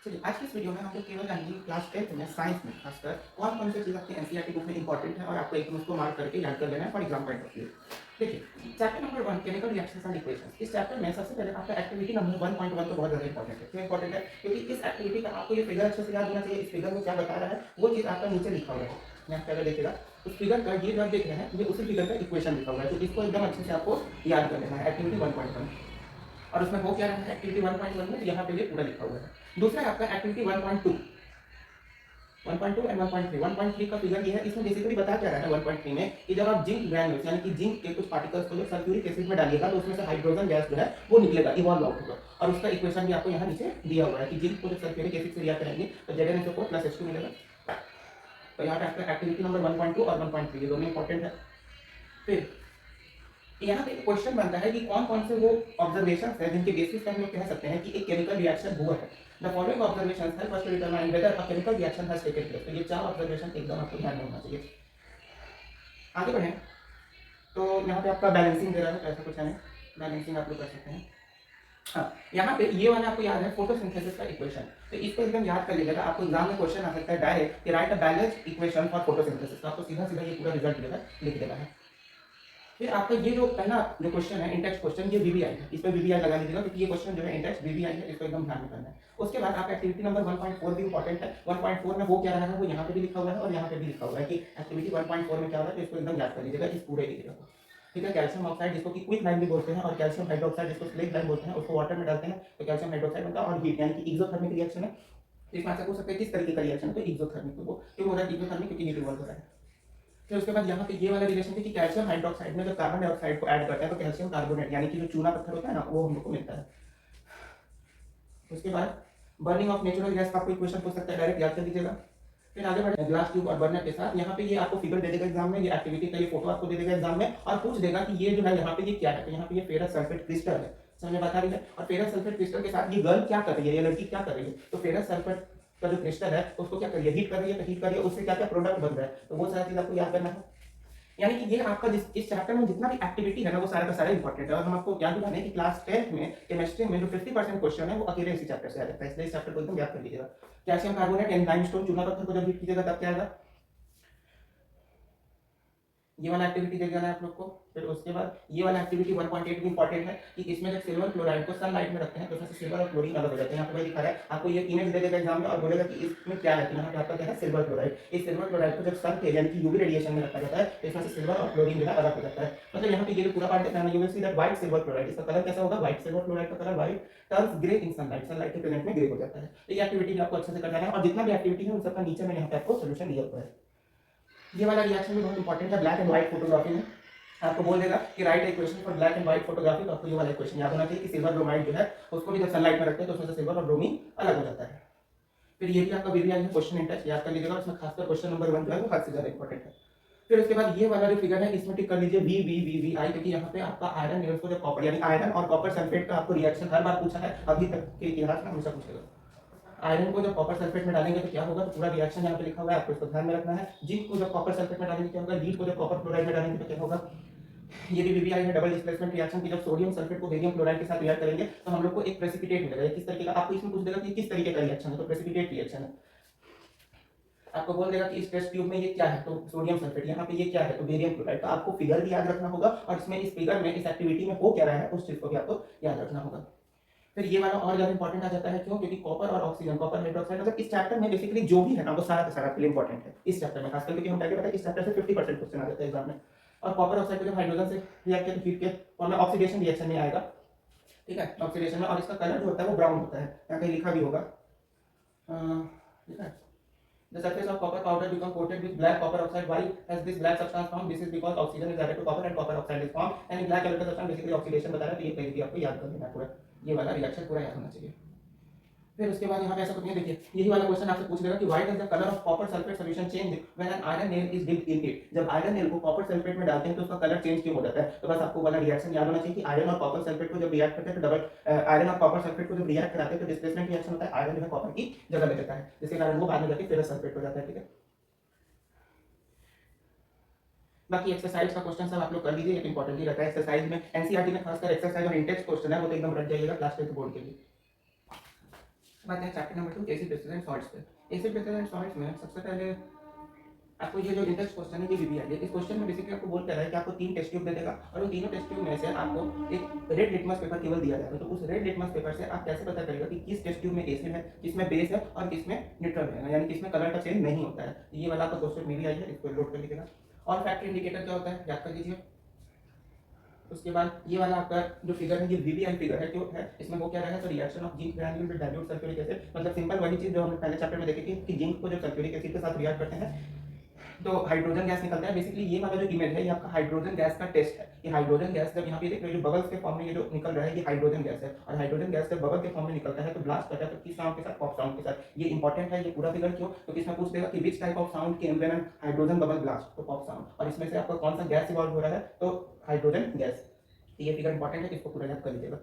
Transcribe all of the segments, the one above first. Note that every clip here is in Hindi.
चलिए आज की इस वीडियो में हम लोग केवल जानेंगे क्लास 10th में साइंस में खासकर कौन कौन सी चीज़ आपके एनसीईआरटी बुक में इंपॉर्टेंट है और आपको एकदम उसको मार्क करके याद कर लेना है for exam point of view. देखिए chapter number 1 chemical reactions and equations. इस चैप्टर में सबसे पहले आपका एक्टिविटी नंबर 1.1 तो बहुत ज़्यादा इंपॉर्टेंट है। क्यों इंपॉर्टेंट है? क्योंकि इस एक्टिविटी का आपको ये फिगर अच्छे से याद होना चाहिए। इस फिगर में क्या बता रहा है वो चीज़ आपका नीचे लिखा हुआ है। नेक्स्ट अगर देखिएगा उस फिगर का ये जो आप देख रहे हैं ये उसी फिगर का इक्वेशन लिखा हुआ है, तो इसको एकदम अच्छे से आपको याद कर लेना है एक्टिविटी 1.1। और उसमें हो क्या रहा है एक्टिविटी 1.1 में, यहाँ पे ये पूरा लिखा हुआ है। दूसरा है आपका एक्टिविटी 1.2। 1.2 एंड 1.3। 1.3 का फिगर ये है, इसमें बेसिकली बता क्या रहा है 1.3 में कि जब आप जिंक ग्रैन्यूल्स यानी कि जिंक के कुछ पार्टिकल्स को जब सल्फ्यूरिक एसिड में डालिएगा तो उसमें से हाइड्रोजन गैस जो है वो निकलेगा, इवॉल्व आउट होगा। और उसका इक्वेशन भी आपको यहाँ नीचे दिया हुआ है कि जिंक को जब सल्फ्यूरिक एसिड से रिएक्ट करेंगे तो Zn2 प्लस H2 मिलेगा। तो यहाँ पे आपका एक्टिविटी नंबर 1.2 और 1.3 ये दोनों इंपॉर्टेंट है। फिर यहाँ पे एक क्वेश्चन बनता है कि कौन कौन से वो ऑब्जर्वेशंस हैं जिनके बेसिस पे हम लोग कह सकते हैं कि एक केमिकल रिएक्शन हुआ है। The following observations help us to determine whether a chemical reaction has taken place. तो ये चार ऑब्जर्वेशन एकदम आपको ध्यान में होना चाहिए। आगे बढ़ें तो यहाँ पे आपका बैलेंसिंग दे रहा है, तो ऐसा कुछ है नहीं, बैलेंसिंग आप लोग कर सकते हैं। हाँ, यहाँ पे ये वाला आपको याद है फोटोसिंथेसिस का इक्वेशन, तो इसको एकदम याद कर लीजिएगा। आपको एग्जाम में क्वेश्चन आ सकता है डायरेक्ट कि right a balanced equation for photosynthesis, तो आपको सीधा सीधा ये पूरा रिजल्ट जो है लिख देना है। फिर आपका ये जो पहला जो क्वेश्चन है इंटेक्स क्वेश्चन, ये वीवीआई है, इस पर वीवीआई लगा लीजिएगा क्योंकि ये क्वेश्चन जो है इंटेक्स वीवीआई है, इसको एकदम ध्यान में करना है। उसके बाद आपका एक्टिविटी नंबर 1.4 भी इंपॉर्टेंट है। 1.4 में वो क्या रहा है वो यहाँ पे भी लिखा हुआ है और यहाँ पे भी लिखा हुआ है कि एक्टिविटी 1.4 में क्या होगा, तो इसको एकदम याद कर लीजिएगा इस पूरे एरिया को। ठीक है, कैल्शियम ऑक्साइड जिसको कि क्विक लाइन भी बोलते हैं और कैल्शियम हाइड्रोक्साइड जिसको स्लेट लाइन बोलते हैं, उसको वाटर में डालते हैं तो कैल्शियम हाइड्रोक्साइड बनता है। और हीट यानी कि एक्सोथर्मिक रिएक्शन है। इसमें आपसे पूछ सकते हैं किस तरीके का रिएक्शन है, तो एक्सोथर्मिक। तो वो क्यों हो रहा है एक्सोथर्मिक, क्योंकि हीट इवॉल्व हो रहा है। फिर उसके बाद यहाँ पे ये वाला रिलेशन है कि कैल्शियम हाइड्रोक्साइड में जब कार्बन डाइऑक्साइड को ऐड करते हैं तो कैल्शियम कार्बोनेट यानी कि जो चूना पत्थर होता है ना वो हम लोग को मिलता है। उसके बाद बर्निंग ऑफ नेचुरल गैस का आपको इक्वेशन पूछ सकता है, डायरेक्ट याद कर लीजिएगा। फिर आगे बढ़े ग्लास ट्यूब और बर्नर के साथ, यहाँ पे ये आपको फिगर दे देगा एग्जाम में, ये एक्टिविटी का ये फोटो आपको दे देगा एग्जाम में और पूछ देगा कि ये जो है यहाँ पे ये क्या है, तो यहाँ पे ये फेरस सल्फेट क्रिस्टल है, समझ में बता रही है। और फेरस सल्फेट क्रिस्टल के साथ ये गर्ल क्या कर रही है, ये लड़की क्या कर रही है, तो फेरस सल्फेट का जो क्रिस्टल है उसको क्या कर रही है, हीट कर रही है, तो हीट कर रही है उससे क्या क्या प्रोडक्ट बन रहा है, तो वो सारा चीज आपको याद करना है। यानी कि ये आपका इस चैप्टर में जितना भी एक्टिविटी है ना वो सारा का सारा इंपॉर्टेंट है। और हम आपको याद दिलाने कि क्लास 10th में केमिस्ट्री में जो 50% क्वेश्चन है वो अकेले इसी चैप्टर से आ जाता है, इसलिए इस चैप्टर को एकदम याद कर लीजिएगा। कैल्शियम कार्बोनेट एंड लाइमस्टोन चूना पत्थर को जब हीट कीजिएगा तब क्या आएगा, ये वाला एक्टिविटी देख जाना है आप लोग को। फिर उसके बाद ये वाला एक्टिविटी 1.8 भी इंपॉर्टेंट है कि इसमें जब सिल्वर क्लोराइड को सनलाइट में रखते हैं तो उसमें से सिल्वर और क्लोरीन अलग हो जाते हैं। यहाँ पे भाई दिखा रहा है आपको, ये इमेज दे देगा एग्जाम में और बोलेगा कि इसमें क्या है, तो यहाँ पे आपका क्या है सिल्वर क्लोराइड। इस सिल्वर क्लोराइड को जब सन के यानी कि यूवी रेडिएशन में रखा जाता है तो इसमें से सिल्वर और क्लोरीन जो है अलग हो जाता है। मतलब यहाँ पे ये जो पूरा पार्ट देखना है, you will see that white silver chloride, इसका कलर कैसा होगा, व्हाइट। सिल्वर क्लोराइड का कलर व्हाइट टर्न्स ग्रे इन सनलाइट, सनलाइट के प्रेजेंट में ग्रे हो जाता है। तो ये एक्टिविटी आपको अच्छे से करना है और जितना भी एक्टिविटी है उन सबका नीचे में यहाँ पे आपको सोल्यूशन दिया हुआ है। ये वाला रिएक्शन भी बहुत इंपॉर्टेंट है ब्लैक एंड व्हाइट फोटोग्राफी में। आपको बोल देगा कि right equation for black and white photography, तो आपको ये वाला इक्वेशन याद होना चाहिए कि सिल्वर ब्रोमाइड जो है उसको भी जब सनलाइट में रखते हैं तो उसमें से सिल्वर और ब्रोमीन अलग हो जाता है। फिर ये भी आपका वीवीआई में क्वेश्चन इंटरेस्ट याद कर लीजिएगा, उसमें खासकर क्वेश्चन नंबर 1 जो है वो हद से ज्यादा इंपॉर्टेंट है। फिर उसके बाद ये वाला जो फिगर है इसमें टिक कर लीजिए वी वी वी वी आई, क्योंकि यहाँ पे आपका आयरन नियर्स को जब कॉपर यानी आयरन और कॉपर सल्फेट का आपको रिएक्शन हर बार पूछा है अभी तक के इतिहास में, हमेशा पूछेगा। आयरन को जब कॉपर सल्फेट में डालेंगे तो क्या होगा, तो पूरा रिएक्शन यहाँ पे लिखा हुआ है, आपको इसको ध्यान में रखना है। जिंक को जब कॉपर सल्फेट में डालेंगे क्या होगा, लीड को जब कॉपर क्लोराइड में डालेंगे तो क्या होगा। ये भी वीवीआई है डबल डिस्प्लेसमेंट रिएक्शन की, जब सोडियम सल्फेट को बेरियम क्लोराइड के साथ रिएक्ट करेंगे तो हम लोग को एक प्रेसिपिटेट मिलेगा। किस तरीके का, आपको इसमें पूछ देगा कि किस तरीके का रिएक्शन है, तो प्रेसिपिटेट रिएक्शन है। आपको बोल देगा कि इस टेस्ट ट्यूब में ये क्या है, तो सोडियम सल्फेट, यहाँ पे ये क्या है, तो बेरियम क्लोराइड। तो आपको फिगर भी याद रखना होगा और इसमें इस फिगर में इस एक्टिविटी में हो क्या रहा है उस चीज को भी आपको याद रखना होगा। फिर ये वाला और ज्यादा इंपॉर्टेंट आ जाता है, क्यों, क्योंकि कॉपर और ऑक्सीजन, कॉपर हाइड्रोक्साइड, मतलब इस चैप्टर में बेसिकली जो भी है ना वो सारा का सारा आपके लिए इंपॉर्टेंट है इस चैप्टर में, खासकर क्योंकि हम पहले बताया इस चैप्टर से 50% क्वेश्चन आ जाता है एग्जाम में। और कॉपर ऑक्साइड को जब हाइड्रोजन से रिएक्ट किया तो हीट के फॉर्म में ऑक्सीडेशन रिएक्शन में आएगा, ठीक है, ऑक्सीडेशन में। और इसका कलर जो होता है वो ब्राउन होता है, यहाँ कहीं लिखा भी होगा, ठीक है। The surface of copper powder become coated with black copper oxide. Why has this black substance formed? This is because oxygen is added to copper and copper oxide is formed. And black color का substance basically oxidation बता रहा है, तो ये कहीं भी आपको याद कर लेना है पूरा, ये वाला रिएक्शन पूरा याद होना चाहिए। फिर उसके बाद यहाँ पे ऐसा कुछ नहीं, देखिए यही वाला क्वेश्चन आपसे पूछ लेगा कि why does the colour of copper sulphate solution change when an iron nail is dipped in it. जब आयरन नेल को कॉपर सल्फेट में डालते हैं तो उसका कलर चेंज क्यों हो जाता है, तो बस आपको वाला रिएक्शन याद होना चाहिए कि आयरन और कॉपर सल्फेट को जब रिएक्ट करते हैं तो डबल आयरन और कॉपर सल्फेट को जब रिएक्ट कराते हैं तो डिस्प्लेसमेंट रिएक्शन होता है, आयरन जो है कॉपर की जगह ले लेता है, जिसके कारण वो बाद में जाके फेरस सल्फेट हो जाता है, ठीक है। बाकी एक्सरसाइज का क्वेश्चन सब आप लोग कर लीजिए, एक इंपॉर्टेंट ही रहता है एक्सरसाइज में, एनसीईआरटी में खासकर एक्सरसाइज और इंटेक्स क्वेश्चन है वो तो एकदम रट जाइएगा क्लास 10 बोर्ड के लिए। बात है chapter number 2 acid basis and salts पे। एसिड बेसिस एंड सॉल्ट्स में सबसे पहले आपको ये जो इंडेक्स क्वेश्चन है ये वीवीआई है। इस क्वेश्चन में बेसिकली आपको बोल कर रहा है कि आपको 3 टेस्ट ट्यूब दे देगा और उन तीनों टेस्ट ट्यूब में से आपको एक रेड लिटमस पेपर केवल दिया जाएगा। तो उस रेड लिटमस पेपर से आप कैसे पता करेगा कि किस टेस्ट ट्यूब में एसिड है, किसमें बेस है और किसमें न्यूट्रल है, यानी किसमें कलर का चेंज नहीं होता है। ये वाला आपका क्वेश्चन वीवीआई है, इसको नोट कर लीजिएगा। और फैक्टर इंडिकेटर क्या होता है याद कर लीजिए। उसके बाद ये वाला आपका जो फिगर है ये वीवीआई फिगर है, जो है इसमें वो क्या रहेगा, तो reaction of zinc granule with dilute sulphuric acid. मतलब सिंपल वही चीज जो हमने पहले चैप्टर में देखी थी कि जिंक को जब सल्फ्यूरिक एसिड के साथ रिएक्ट करते हैं तो हाइड्रोजन गैस निकलता है। बेसिकली ये वाला जो इमेज है ये आपका हाइड्रोजन गैस का टेस्ट है। ये हाइड्रोजन गैस जब यहाँ पे देख रहे हो जो बबल्स के फॉर्म में ये जो निकल रहा है ये हाइड्रोजन गैस है, और हाइड्रोजन गैस जब बबल के फॉर्म में निकलता है तो ब्लास्ट करता है तो किस साउंड के साथ, पॉप साउंड के साथ। ये इंपॉर्टेंट है ये पूरा फिगर क्यों, तो इसमें पूछ देगा कि which type of sound came when an hydrogen bubble blast, तो पॉप साउंड। और इसमें से आपका कौन सा गैस इवॉल्व हो रहा है, तो हाइड्रोजन गैस। ये फिगर इंपॉर्टेंट है, इसको पूरा याद कर लीजिएगा।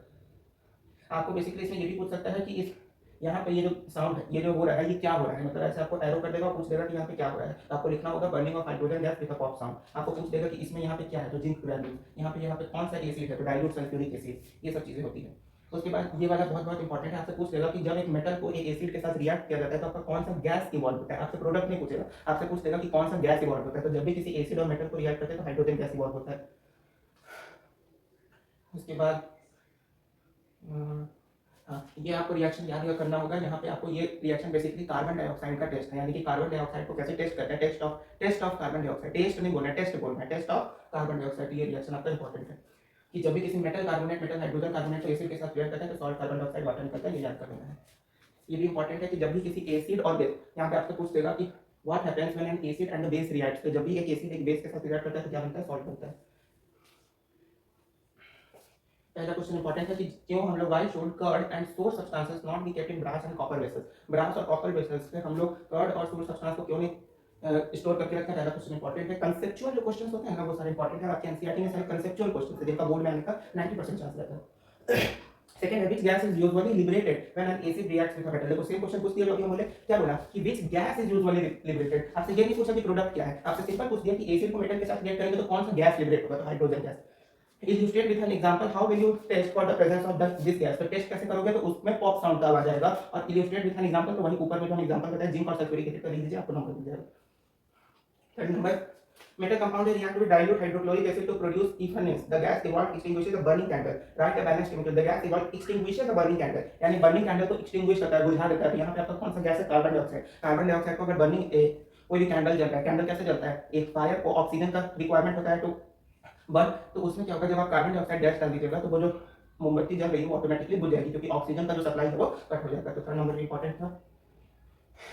आपको बेसिकली इसमें ये भी पूछ सकता है कि इस यहाँ पे ये जो साउंड है ये जो हो रहा है ये क्या हो रहा है, मतलब ऐसे आपको एरो कर देगा और पूछ देगा कि यहाँ पे क्या हो रहा है। तो आपको लिखना होगा burning of hydrogen gas with a pop sound. आपको पूछ देगा कि इसमें यहाँ पे क्या है, तो जिंक ग्रैन्यूल। यहाँ पे कौन सा एसिड है, तो डाइल्यूट सल्फ्यूरिक एसिड। ये सब चीजें होती है। उसके बाद ये वाला बहुत बहुत इंपॉर्टेंट है, आपसे पूछ लेगा कि जब एक मेटल को एक एसिड के साथ रिएक्ट किया जाता है तो आपका कौन सा गैस इवॉल्व होता है। आपसे प्रोडक्ट नहीं पूछेगा, आपसे पूछ लेगा कि कौन सा गैस इवॉल्व होता है। तो जब भी किसी एसिड और मेटल को रिएक्ट करते हैं तो हाइड्रोजन गैस इवॉल्व होता है। उसके बाद हाँ, ये आपको रिएक्शन याद करना होगा। यहाँ पे आपको ये रिएक्शन बेसिकली कार्बन डाइऑक्साइड का टेस्ट है, यानी कि कार्बन डाइऑक्साइड को कैसे टेस्ट करते हैं, test of carbon dioxide. Test नहीं बोलना है, टेस्ट बोलना है, टेस्ट ऑफ कार्बन डाइऑक्साइड। ये रिएक्शन आपका इंपॉर्टेंट है कि जब भी किसी metal carbonate, metal hydrogen carbonate को एसिड के साथ रिएक्ट करते हैं तो सॉल्ट कार्बन डाइऑक्साइड वाटर निकलता है, ये याद कर लेना है। ये भी इंपॉर्टेंट है कि जब भी किसी एसिड और बेस, यहाँ पे आपसे पूछ देगा कि what happens when an acid and the base react. तो जब भी एक एसिड एक बेस के साथ रिएक्ट करता है तो क्या बनता है, सॉल्ट बनता है। पहला क्वेश्चन इंपॉर्टेंट है कि क्यों हम लोग why should curd and sour substances not be kept in brass and copper vessels. Brass और कॉपर वेसल्स पे हम लोग कर्ड और सोर सब्सटेंस को क्यों नहीं स्टोर करके रखते हैं। पहला क्वेश्चन इंपॉर्टेंट है। कंसेप्चुअल जो क्वेश्चंस होते हैं ना वो सारे इंपॉर्टेंट है। आपके एनसीईआरटी में सारे कंसेप्चुअल क्वेश्चंस है जिनका बोर्ड में आने का 90% चांस रहता है। सेकंड है which gas is usually liberated when an acid reacts with a metal। देखो सेम क्वेश्चन पूछ दिया जो अभी हम बोले, क्या बोला कि which gas is usually liberated। आपसे ये नहीं पूछा कि प्रोडक्ट क्या है, आपसे सिंपल पूछ दिया कि एसिड को मेटल के साथ रिएक्ट करेंगे तो कौन सा गैस लिबरेट होगा, तो hydrogen gas. Illustrate with an example how will you test for the presence of this gas। तो टेस्ट कैसे करोगे, तो उसमें पॉप साउंड का आवाज आएगा। और illustrate with an example तो वही ऊपर में जो एग्जांपल बताया जिंक और सल्फ्यूरिक एसिड का लिख दीजिए, आपको नंबर मिल जाएगा। Third number, metal compound react with dilute hydrochloric acid to produce etherness। The gas evolved extinguishes a burning candle। Write a balanced chemical। The gas evolved extinguishes a burning candle, यानी burning candle को extinguish करता है, बुझा देता है। तो यहाँ पे आपका कौन सा गैस है, कार्बन डाइऑक्साइड। कार्बन डाइऑक्साइड को अगर बर्निंग कोई भी कैंडल जल रहा है, कैंडल कैसे जलता है, एक फायर को ऑक्सीजन का रिक्वायरमेंट होता है तो बर्न। तो उसमें क्या होगा, जब आप कार्बन डाइऑक्साइड गैस डाल दीजिएगा तो वो जो मोमबत्ती जल रही है वो ऑटोमेटिकली बुझ जाएगी क्योंकि ऑक्सीजन का जो सप्लाई है वो कट हो जाएगा। तो थर्ड नंबर इंपॉर्टेंट था।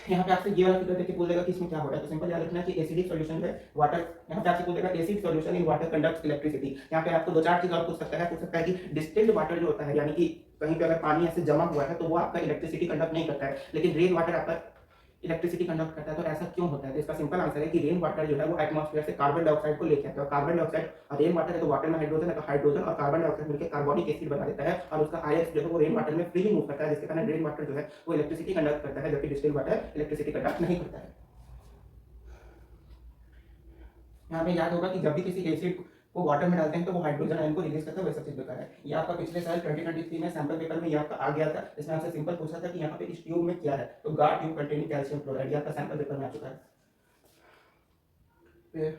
यहाँ पे आपसे ये वाला फिगर देख के पूछ देगा कि इसमें क्या हो रहा है, तो सिंपल याद रखना कि एसिडिक सॉल्यूशन है वाटर। यहाँ पे आपसे पूछ देगा acid solution in water conducts electricity. यहाँ पे आपको दो चार चीज और पूछ सकता है कि डिस्टिल्ड वाटर जो होता है, यानी कि कहीं पे अगर पानी ऐसे जमा हुआ है तो वो आपका इलेक्ट्रिसिटी कंडक्ट नहीं करता है, लेकिन रेन वाटर आपका इलेक्ट्रिसिटी कंडक्ट करता है। तो ऐसा क्यों होता है, तो इसका सिंपल आंसर है कि रेन वाटर जो है वो एटमॉस्फेयर से कार्बन डाइऑक्साइड को लेके आता है। कार्बन डाइऑक्साइड और रेन वाटर है तो वाटर में हाइड्रोजन है, तो हाइड्रोजन और कार्बन डाइऑक्साइड मिलकर कार्बोनिक एसिड बना देता है और उसका आईएक्स जो है वो रेन वाटर में फ्रीली मूव करता है, जिसके कारण रेन वाटर जो है वो इलेक्ट्रिसिटी कंडक्ट करता है, जबकि डिस्टिल्ड वाटर इलेक्ट्रिसिटी कंडक्ट नहीं करता है। यहाँ पे याद होगा कि जब भी किसी एसिड को वाटर में डालते हैं तो वो हाइड्रोजन आयन को रिलीज करता है, वैसा चीज बेकार है। ये आपका पिछले साल 2023 में सैंपल पेपर में ये आपका आ गया था। इसमें आपसे सिंपल पूछा था कि यहाँ पे इस ट्यूब में क्या है, तो गार ट्यूब कंटेनिंग कैल्शियम क्लोराइड, ये आपका सैंपल पेपर में आ चुका है। फिर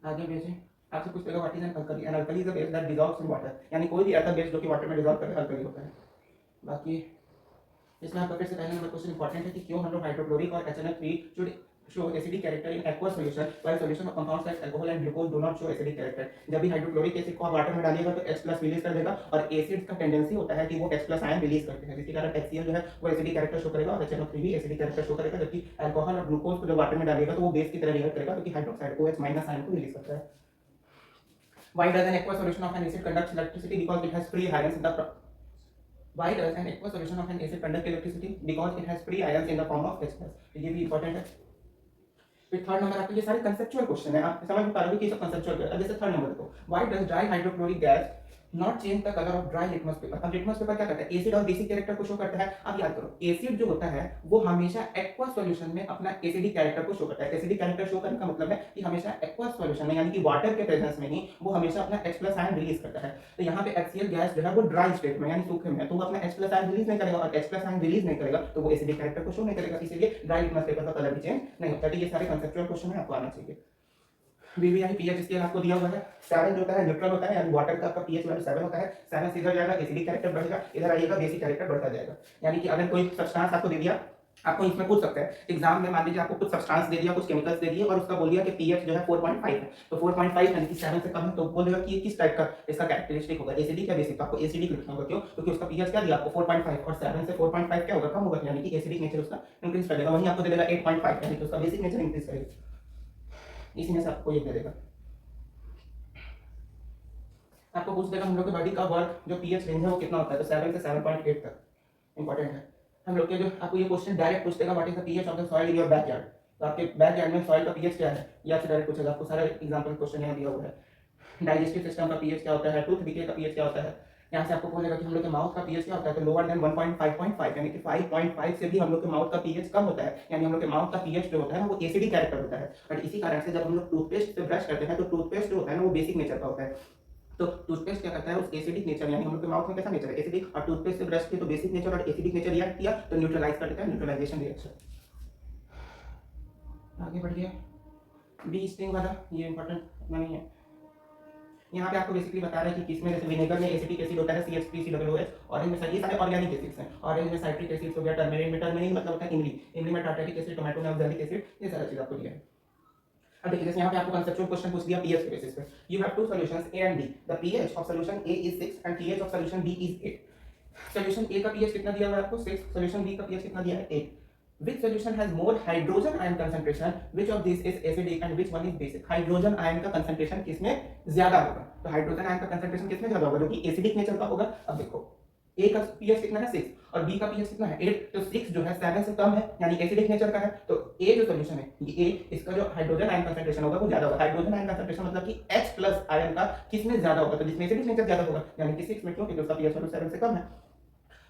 आगे भेजें, आपसे पूछ लेगा what is an alkali. An alkali is a base that dissolves in water, यानी कोई भी ऐसा बेस जो कि वाटर में डिसॉल्व करे अल्कली होता है। बाकी इसमें आपका फिर से पहले नंबर क्वेश्चन इंपॉर्टेंट है कि क्यों हम लोग हाइड्रोक्लोरिक और HNO3 should show acidic character in aqueous solution while solution of compounds like alcohol and glucose do not show acidic character। जब भी हाइड्रोक्लोरिक एसिड को आप वाटर में डालिएगा तो H+ रिलीज कर देगा और एसिड का टेंडेंसी होता है कि वो H+ आयन रिलीज करते हैं, जिसके कारण HCl जो है वो एसिडिक कैरेक्टर शो करेगा और HNO3 भी एसिडिक कैरेक्टर शो करेगा, जबकि अल्कोहल और ग्लूकोज को जब वाटर में डालिएगा तो वो बेस की तरह रिएक्ट करेगा क्योंकि हाइड्रोक्साइड OH- आयन को रिलीज करता है। Why does an aqueous solution of an acid conduct electricity? Because it has free ions in the Why does an aqueous solution of an acid conduct electricity? Because it has free ions in the form of H+। ये भी इंपॉर्टेंट है। फिर थर्ड नंबर आपके ये सारे कंसेप्चुअल क्वेश्चन है, आप समझ पा रहे हो कि ये सब कंसेप्चुअल है। अब जैसे थर्ड नंबर देखो, why does dry hydrochloric gas not change the colour of dry litmus paper. अब लिटमस पेपर क्या करता है, एसिड और बेसिक कैरेक्टर को शो करता है। अब याद करो, एसिड जो होता है वो हमेशा एक्वा सॉल्यूशन में अपना एसिडिक कैरेक्टर को शो करता है। एसिडिक कैरेक्टर शो करने का मतलब है कि हमेशा एक्वा सॉल्यूशन में यानी कि वाटर के प्रेजेंस में ही वो हमेशा अपना H+ आयन रिलीज करता है। तो यहाँ पे HCl गैस जो है वो ड्राई स्टेट में यानी सूखे में है, तो वो अपना H+ आयन रिलीज नहीं करेगा, और H+ आयन रिलीज नहीं करेगा तो वो एसिडिक कैरेक्टर को शो नहीं करेगा, इसीलिए ड्राई लिटमस पेपर का कलर भी चेंज नहीं होता। तो ये सारे कंसेप्चुअल क्वेश्चन है, आपको आना चाहिए। VVI पीएच स्केल आपको दिया हुआ है। 7 जो होता है न्यूट्रल होता है, यानी वाटर का आपका पीएच वैल्यू 7 होता है। 7 से इधर जाएगा, एसिडिक कैरेक्टर बढ़ेगा, इधर आइएगा, बेसिक कैरेक्टर बढ़ता जाएगा। यानी कि अगर कोई सब्सटेंस आपको दे दिया, आपको इसमें पूछ सकते हैं एग्जाम में, मान लीजिए आपको कुछ सब्सटेंस दे दिया, कुछ केमिकल्स दे दिए और उसका बोल दिया कि पीएच जो है 4.5 है, तो 4.5 यानी कि 7 से कम है, तो बोल देगा कि ये किस टाइप का इसका कैरेक्टरिस्टिक होगा, एसिडिक या बेसिक। आपको एसिडिक लिखना होगा, क्यों? क्योंकि उसका पीएच क्या दिया आपको 4.5, और 7 से 4.5 क्या होगा, कम होगा, यानी कि एसिडिक नेचर उसका इंक्रीज कर देगा। वहीं आपको दे देगा 8.5 यानी कि उसका बेसिक नेचर इंक्रीज करेगा, इसी में से आपको ये दे देगा। आपको पूछ देगा हम लोग के बॉडी का वर्क जो पीएच रेंज है वो कितना होता है, तो 7 से 7.8 तक इंपॉर्टेंट है। हम लोग के जो आपको ये क्वेश्चन डायरेक्ट पूछ देगा what is the pH of the soil in your backyard, तो आपके बैकयार्ड में सॉइल का पीएच क्या है, या आपसे डायरेक्ट पूछेगा। आपको सारा एग्जांपल क्वेश्चन यहाँ दिया हुआ है। डाइजेस्टिव सिस्टम का पीएच क्या होता है, टूथ डिके का पीएच क्या होता है। यहाँ से आपको बोलेगा कि हम लोग के माउथ का पीएच क्या होता है, तो लोअर देन 1.5.5 यानी कि 5.5 से भी हम लोग के माउथ का पीएच कम होता है, यानी हम लोग के माउथ का पीएच जो होता है वो एसिडिक कैरेक्टर होता है। और इसी कारण से जब हम लोग टूथपेस्ट से ब्रश करते हैं तो टूथपेस्ट जो होता है ना वो बेसिक नेचर का होता है। तो टूथपेस्ट क्या करता है, उस एसिडिक नेचर यानी हम लोग के माउथ में कैसा नेचर है, एसिडिक, और टूथपेस्ट से ब्रश किया तो बेसिक नेचर और एसिडिक नेचर रिएक्ट किया तो न्यूट्रलाइज कर देता है, न्यूट्रलाइजेशन रिएक्शन। आगे बढ़िए, बी स्ट्रिंग वाला ये इंपॉर्टेंट नहीं है। यहाँ पे आपको बेसिकली बता रहा है कि किसमें, जैसे विनेगर में एसिटिक एसिड होता है CH3COOH, ऑरेंज में ये सारे ऑर्गेनिक एसिड्स हैं। ऑरेंज में साइट्रिक एसिड हो गया, टर्मेरिन में मतलब होता है इमली, इमली में टार्टरिक एसिड, टोमेटो में ऑक्सैलिक एसिड, ये सारा चीज आपको दिया है। अब देखिए जैसे यहाँ पे आपको कंसेप्चुअल क्वेश्चन पूछ दिया पीएच के बेसिस पे, you have two solutions A and B, the pH of solution A is 6 and pH of solution B is 8। Solution A का पीएच कितना दिया हुआ है आपको 6, सॉल्यूशन B का पीएच कितना दिया है 8। Which solution has more hydrogen ion concentration? Which of these is acidic and which one is basic? Hydrogen ion का कंसंट्रेशन किसमें ज्यादा होगा, तो हाइड्रोजन आयन का कंसंट्रेशन किसमें ज्यादा होगा, जो कि एसिडिक नेचर का होगा। अब देखो A का पीएच कितना है 6 और B का पीएच कितना है 8, तो 6 जो है 7 से कम है यानी एसिडिक नेचर का है, तो A जो सॉल्यूशन है ये A, इसका जो हाइड्रोजन आयन कंसंट्रेशन होगा वो ज्यादा होगा। हाइड्रोजन आयन कंसंट्रेशन मतलब कि H+ आयन का किसमें ज्यादा होगा, तो जिसमें एसिडिक नेचर ज्यादा होगा यानी कि 6 में, क्योंकि उसका पीएच वैल्यू 7 से कम है।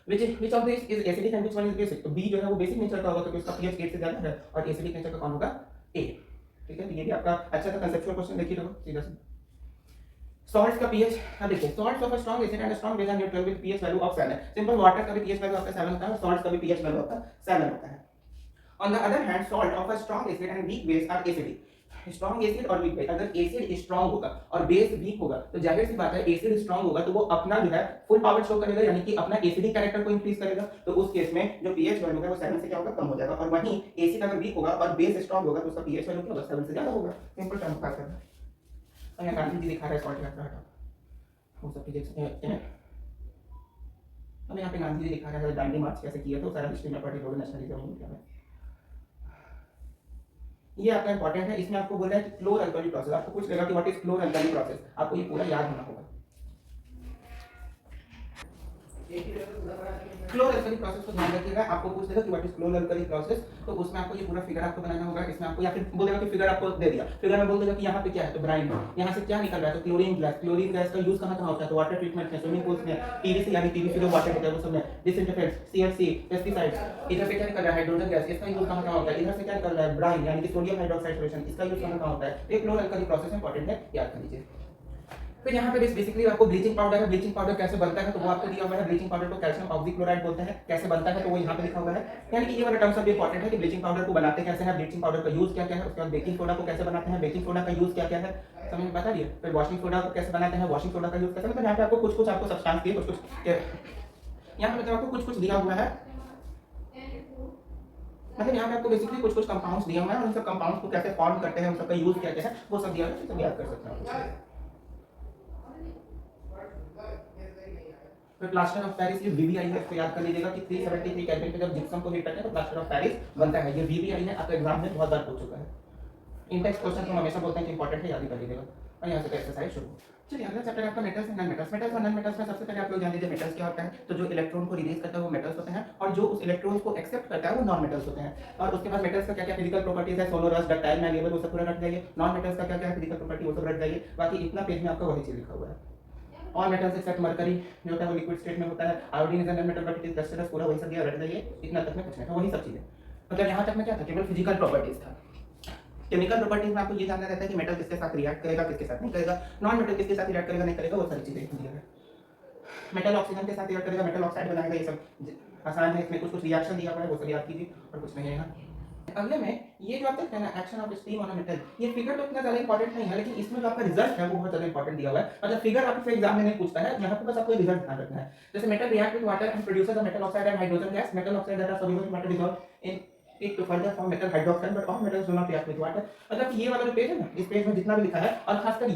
which of these is acidic and which one is basic, तो B जो है वो बेसिक नेचर का होगा क्योंकि उसका pH 8 से ज्यादा है, और एसिडिक नेचर का कौन होगा A। ठीक है, तो ये भी आपका अच्छा सा कंसेप्चुअल क्वेश्चन देखिए देखो सीधा सा। सॉल्ट्स का pH, अब देखिए salts of a strong acid and strong base are neutral with pH value of 7। Simple water का भी pH वैल्यू आपका 7 होता है, सॉल्ट्स का भी pH वैल्यू आपका 7 होता है। On the other hand salt of a strong acid and weak base are acidic. Strong acid और वीक बेस, अगर एसिड स्ट्रॉन्ग होगा और बेस वीक होगा तो जाहिर सी बात है एसिड स्ट्रॉन्ग होगा तो वो अपना जो है फुल पावर शो करेगा यानी कि अपना एसिडिक कैरेक्टर को इंक्रीज करेगा, तो उस केस में जो पीएच वैल्यू है वो 7 से क्या होगा, कम हो जाएगा। और वहीं एसिड अगर वीक होगा और बेस स्ट्रॉन्ग होगा तो उसका पीएच वैल्यू क्या होगा, 7 से ज्यादा होगा। सिंपल टर्म बात करना है। और यहाँ गांधी जी दिखा रहा है सॉल्ट का हटा वो सब चीजें। अब यहाँ पे गांधी जी दिखा रहा है दांडी मार्च कैसे किया, तो सारा हिस्ट्री में पढ़ी लोग नेशनलिज्म। ये आपका इंपॉर्टेंट है, इसमें आपको बोल रहा है कि क्लोर अल्कली प्रोसेस, आपको पूछ लेगा कि व्हाट इज क्लोर अल्कली प्रोसेस, आपको ये पूरा याद होना होगा। क्लोर अल्कली प्रोसेस को ध्यान रखिएगा, आपको पूछ देगा कि व्हाट इज क्लोर अल्कली प्रोसेस, तो उसमें आपको ये पूरा फिगर आपको बनाना होगा। इसमें आपको या फिर बोलेगा कि फिगर आपको दे दिया, फिगर में बोल देगा कि यहाँ पे क्या है, तो ब्राइन है, यहाँ से क्या निकल रहा है, तो क्लोरीन गैस। क्लोरीन गैस का यूज कहाँ होता है, तो वाटर ट्रीटमेंट में, स्विमिंग पूल्स में, पीवीसी यानी पीवीसी जो वाटर होता है वो सब में, डिसइंफेक्टेंट्स, सीएफसी, पेस्टिसाइड्स। इधर से क्या निकल रहा है, हाइड्रोजन गैस, इसका यूज कहाँ होता है, इधर से क्या निकल रहा है, ब्राइन यानी कि सोडियम हाइड्रोक्साइड सॉल्यूशन, इसका यूज कहाँ होता है। एक क्लोर अल्कली प्रोसेस इंपॉर्टेंट है, याद कर लीजिए। फिर यहाँ पे बेसिकली आपको ब्लीचिंग पाउडर है, ब्लीचिंग पाउडर कैसे बनता है तो वो आपको दिया हुआ है। ब्लीचिंग पाउडर को कैल्शियम ऑक्सीक्लोराइड बोलते हैं, कैसे बनता है तो वो यहाँ पे लिखा हुआ है। यानी कि ये वाला टर्म सब इंपॉर्टेंट है कि ब्लीचिंग पाउडर को बनाते कैसे हैं, ब्लीचिंग पाउडर का यूज क्या क्या है, उसके बाद बेकिंग सोडा को कैसे बनाते हैं, बेकिंग सोडा का यूज क्या क्या है, समझ में बता दिए। फिर वॉशिंग सोडा को कैसे बनाते हैं, वॉशिंग सोडा का यूज कैसे, मतलब यहाँ पे आपको कुछ कुछ आपको सब्सटेंस दिए, कुछ कुछ यहाँ पे मतलब आपको कुछ कुछ दिया हुआ है, मतलब यहाँ पे आपको बेसिकली कुछ कुछ कंपाउंड्स दिया हुआ है और उन सब कंपाउंड्स को कैसे फॉर्म करते हैं, उन सबका यूज क्या क्या है वो सब दिया हुआ है, सब याद कर सकते हैं। फिर प्लास्टर ऑफ पेरिस, ये वीवीआई है, इसको याद कर लीजिएगा कि 373 केल्विन पे जब जिप्सम को हीट करते हैं तो प्लास्टर ऑफ पेरिस बनता है। ये वीवीआई है, आपका एग्जाम में बहुत बार पूछ चुका है। इंडेक्स क्वेश्चन हम हमेशा बोलते हैं कि इंपॉर्टेंट है, याद ही कर लीजिएगा। और यहाँ से एक्सरसाइज शुरू। चलिए अगला चैप्टर आपका metals and non metals. Metals और नॉन मेटल्स में सबसे पहले आप लोग जान लीजिए मेटल्स क्या होता है, तो जो इलेक्ट्रॉन को रिलीज करता है वो मेटल्स होते हैं, और जो उस इलेक्ट्रॉन्स को एक्सेप्ट करता है वो नॉन मेटल्स होते हैं। और उसके बाद मेटल्स का क्या क्या फिजिकल प्रॉपर्टीज है, सोलोरस, डक्टाइल, मैलिएबल, वो सब पूरा रट जाइए। नॉन मेटल्स का क्या क्या फिजिकल प्रॉपर्टी वो सब रट जाइए। बाकी इतना पेज में आपका वही चीज लिखा हुआ है। ऑल मेटल्स एक्सेप्ट मरकरी जो होता है वो लिक्विड स्टेट में होता है, iodine is a metal but it is dustless, पूरा वही सब दिया, रट जाइए, इतना तक में कुछ नहीं था, वही सब चीजें। मतलब यहाँ तक में क्या था, केवल फिजिकल प्रॉपर्टीज था। केमिकल प्रॉपर्टीज में आपको ये जानना रहता है कि मेटल किसके साथ रिएक्ट करेगा, किसके साथ नहीं करेगा, नॉन मेटल किसके साथ रिएक्ट करेगा, नहीं करेगा, वो सारी चीजें दिया है। मेटल ऑक्सीजन के साथ रिएक्ट करेगा, मेटल ऑक्साइड बनाएगा, ये सब आसान है, इसमें कुछ कुछ रिएक्शन दिया हुआ है वो सब याद कीजिए और कुछ नहीं है यहाँ। अगले में ये जो आपका है ना action of steam on a metal, ये फिगर तो इतना ज्यादा इंपॉर्टेंट नहीं है, लेकिन इसमें जो आपका रिजल्ट है वो बहुत ज्यादा इंपॉर्टेंट दिया हुआ है। मतलब फिगर आपसे एग्जाम में नहीं पूछता है, यहाँ पे बस आपको रिजल्ट ध्यान रखना है। जैसे metal react with water and produces a metal oxide and hydrogen gas, metal oxide that are soluble in water dissolve in it to further form metal hydroxide, but all metals do not react with water. मतलब ये वाला जो पेज है ना, इस पेज में जितना भी लिखा है, और खासकर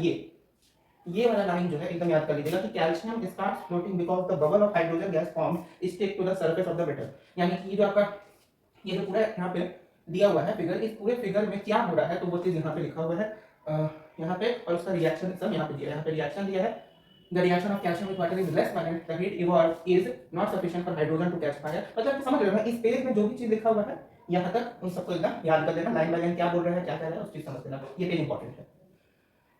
ये वाला लाइन जो है एकदम याद कर लीजिएगा कि calcium starts floating because the bubble of hydrogen gas form stick to the surface of the metal. यानी कि जो आपका ये जो पूरा यहाँ पे दिया हुआ है फिगर, इस पूरे फिगर में क्या हो रहा है तो वो चीज यहाँ पे लिखा हुआ है यहाँ पे, और उसका रिएक्शन सब यहाँ पे दिया है। यहाँ पे रिएक्शन दिया है, the reaction of calcium with water is less violent, the heat evolved is not sufficient for hydrogen to catch fire। मतलब समझ रहे हो ना, इस पेज में जो भी चीज लिखा हुआ है यहाँ तक उन सबको एकदम याद कर लेना, लाइन बाय लाइन क्या बोल रहा है, क्या कह रहा है, उस चीज समझ लेना, ये पेज इंपॉर्टेंट है।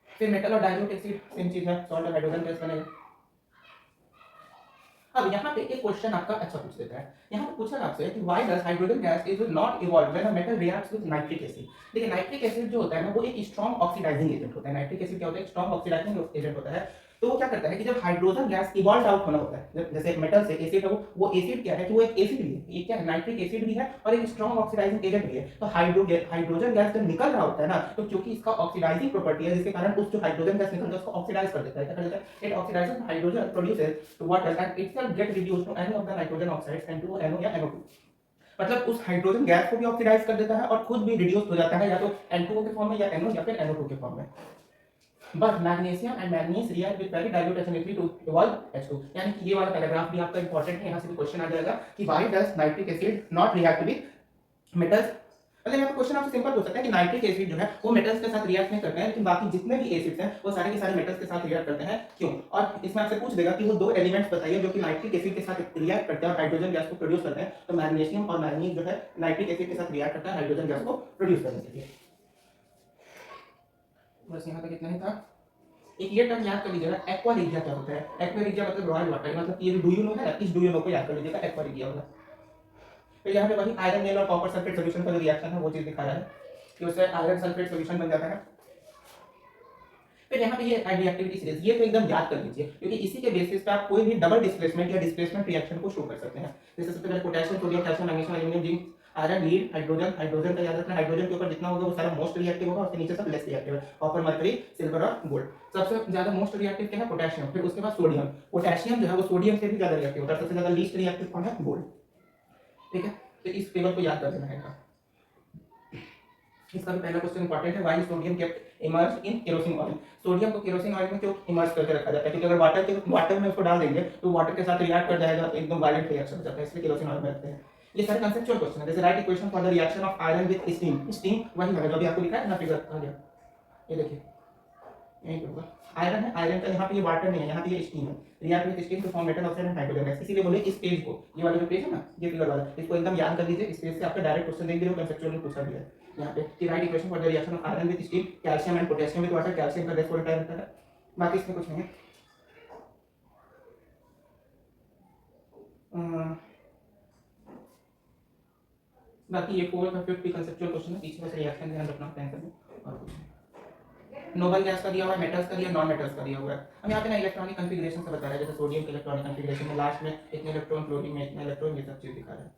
फिर मेटल और डाइल्यूट एसिड सेम चीज है, सॉल्ट और हाइड्रोजन गैस बनेगा। अब यहाँ पे एक क्वेश्चन आपका अच्छा पूछ देता है, यहाँ पे पूछा आपसे कि why does hydrogen gas is not evolve when a metal reacts with nitric acid. देखिए नाइट्रिक एसिड जो होता है ना वो एक स्ट्रॉन्ग ऑक्सीडाइजिंग एजेंट होता है। नाइट्रिक एसिड क्या होता है, एक स्ट्रॉन्ग ऑक्सीडाइजिंग एजेंट होता है। तो वो क्या करता है कि जब हाइड्रोजन गैस इवॉल्व आउट होना होता है, जैसे एक मेटल से एसिड है, वो एसिड क्या है कि वो एक एसिड भी है, ये क्या है, नाइट्रिक एसिड भी है और एक स्ट्रॉन्ग ऑक्सीडाइजिंग एजेंट भी है। तो हाइड्रोजन गैस जब निकल रहा होता है ना, तो क्योंकि इसका ऑक्सीडाइजिंग प्रॉपर्टी है, जिसके कारण उस जो हाइड्रोजन गैस निकलता है उसको ऑक्सीडाइज कर देता है। क्या कर देता है, it oxidises hydrogen produces to water and itself get reduced to any of the nitrogen oxides N2 NO या NO2। मतलब उस हाइड्रोजन गैस को भी ऑक्सीडाइज कर देता है और खुद भी रिड्यूस हो जाता है, या तो N2O के फॉर्म में या NO या फिर NO2 के फॉर्म में। But magnesium and manganese react with very dilute HNO3 to evolve H2। यानी कि ये वाला पैराग्राफ भी आपका इंपॉर्टेंट है, यहाँ से भी क्वेश्चन आ जाएगा कि why does nitric acid not react with metals। मतलब यहाँ पे क्वेश्चन आपसे सिंपल हो सकता है कि नाइट्रिक एसिड जो है वो मेटल्स के साथ रिएक्ट नहीं करते हैं, लेकिन बाकी जितने भी एसिड्स हैं वो सारे के सारे मेटल्स के साथ रिएक्ट करते हैं, क्यों। और इसमें आपसे पूछ देगा कि वो दो एलिमेंट्स बताइए जो कि नाइट्रिक एसिड के साथ रिएक्ट करते हैं और हाइड्रोजन गैस को प्रोड्यूस करते हैं। तो मैग्नीशियम और मैंगनीज जो है नाइट्रिक एसिड के साथ रिएक्ट करता है हाइड्रोजन गैस को प्रोड्यूस करने के लिए। बस यहाँ तक इतना ही था। एक ये टर्म याद कर लीजिएगा, एक्वा रिजिया क्या होता है। एक्वा रिजिया मतलब रॉयल वाटर, मतलब ये जो डू यू नो है ना, इस डू यू नो को याद कर लीजिएगा, एक्वा रिजिया होगा। फिर यहाँ पे वही आयरन नेल और कॉपर सल्फेट सॉल्यूशन का जो रिएक्शन है वो चीज दिखा रहा है कि उससे आयरन सल्फेट सॉल्यूशन बन जाता है। फिर यहाँ पे ये रिएक्टिविटी सीरीज, ये तो एकदम याद कर लीजिए क्योंकि इसी के बेसिस पे आप कोई भी डबल डिस्प्लेसमेंट या डिस्प्लेसमेंट रिएक्शन को शो कर सकते हैं। जैसे सबसे पहले potassium sodium calcium magnesium aluminium zinc iron lead hydrogen, hydrogen का याद रखना, हाइड्रोजन के ऊपर जितना होगा वो सारा मोस्ट रिएक्टिव होगा, उसके नीचे सब लेस रिएक्टिव है, कॉपर मरकरी सिल्वर और गोल्ड। सबसे ज्यादा मोस्ट रिएक्टिव क्या है, पोटेशियम। फिर उसके बाद सोडियम, पोटेशियम जो है वो सोडियम से भी ज्यादा रिएक्टिव होता है, सबसे ज्यादा लीस्ट रिएक्टिव कौन है, गोल्ड। ठीक है, तो इस टेबल को याद कर लेना है। इसका भी पहला क्वेश्चन इंपॉर्टेंट है, why sodium kept emerge in kerosene oil. Sodium को केरोसिन ऑयल में क्यों इमर्ज करके रखा जाता है, क्योंकि अगर वाटर में उसको डाल देंगे तो वाटर के साथ रिएक्ट कर जाएगा, एकदम वायलेंट रिएक्शन हो जाता है, इसलिए केरोसिन ऑयल में रखते हैं। ये सारे कंसेप्चुअल क्वेश्चन है। जैसे right equation for the reaction of iron with steam, steam वही है जो अभी आपको लिखा है ना, फिगर आ गया, ये देखिए यहीं पे होगा, आयरन है, आयरन का यहाँ पे ये वाटर नहीं है, यहाँ पे ये स्टीम है, react with steam to form metal oxide and hydrogen gas. इसीलिए बोले इस पेज को, ये वाला जो पेज है ना, ये फिगर वाला, इसको एकदम याद कर लीजिए, इस पेज से आपका डायरेक्ट क्वेश्चन देंगे, कंसेप्चुअल में पूछा गया है यहाँ पे कि right equation for the reaction of iron with steam calcium and potassium with water, calcium का गैस वोलेटाइल रहता है, बाकी इसमें कुछ नहीं है। बाकी ये 4 और 50 कंसेप्चुअल क्वेश्चन है, पीछे बस रिएक्शन ध्यान रखना आंसर में, और कुछ नहीं। नोबल गैस का दिया हुआ है, मेटल्स का दिया, नॉन मेटल्स का दिया हुआ है। हम यहाँ पे ना इलेक्ट्रॉनिक कॉन्फ़िगरेशन से बता रहे हैं, जैसे सोडियम के इलेक्ट्रॉनिक कॉन्फ़िगरेशन में लास्ट में इतने इलेक्ट्रॉन, क्लोरीन में इतने इलेक्ट्रॉन, ये सब चीज दिखा रहा है।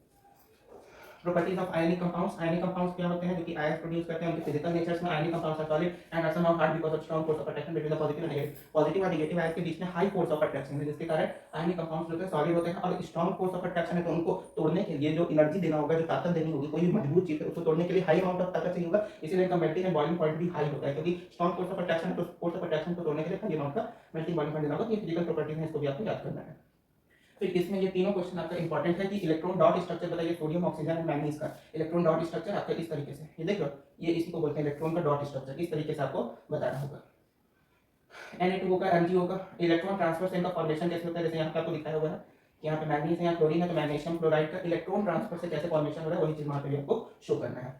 Properties of ionic compounds, ionic compounds क्या होते हैं जो कि आयन प्रोड्यूस करते हैं, उनके फिजिकल नेचर्स में ionic compounds are solid and are somehow hard because of strong force of attraction between the positive and negative. Positive और नेगेटिव आयन के बीच में हाई फोर्स ऑफ अट्रैक्शन है, जिसके कारण आयनिक कंपाउंड्स जो है सॉलिड होते हैं, और स्ट्रांग फोर्स ऑफ अट्रैक्शन है तो उनको तोड़ने के लिए जो एनर्जी देना होगा, जो ताकत देनी होगी, कोई भी मजबूत चीज है उसको तोड़ने के लिए हाई अमाउंट ऑफ ताकत चाहिए होगा, इसीलिए इनका मेल्टिंग एंड बॉइलिंग पॉइंट भी हाई होता है, क्योंकि स्ट्रांग फोर्स ऑफ अट्रैक्शन, तो फोर्स ऑफ अट्रैक्शन को तोड़ने के लिए हाई अमाउंट का मेल्टिंग बॉइलिंग पॉइंट देना होगा। ये फिजिकल प्रॉपर्टीज है, इसको भी आपको याद करना है। तो इसमें ये तीनों क्वेश्चन आपका इंपॉर्टेंट है कि इलेक्ट्रॉन डॉट स्ट्रक्चर बताइए सोडियम, ऑक्सीजन और मैंगनीज का। इलेक्ट्रॉन डॉट स्ट्रक्चर आपका इस तरीके से, ये देख लो, ये इसी को बोलते हैं इलेक्ट्रॉन का डॉट स्ट्रक्चर, इस तरीके से आपको बताना होगा। Na2O का, MgO का इलेक्ट्रॉन ट्रांसफर से इनका फॉर्मेशन कैसे होता है, जैसे यहाँ पे आपको दिखाया हुआ है, यहाँ पे मैग्नीज है, यहाँ क्लोरीन है, तो मैग्नीशियम क्लोराइड का इलेक्ट्रॉन ट्रांसफर से कैसे फॉर्मेशन हो रहा है वही चीज वहाँ पे भी आपको शो करना है।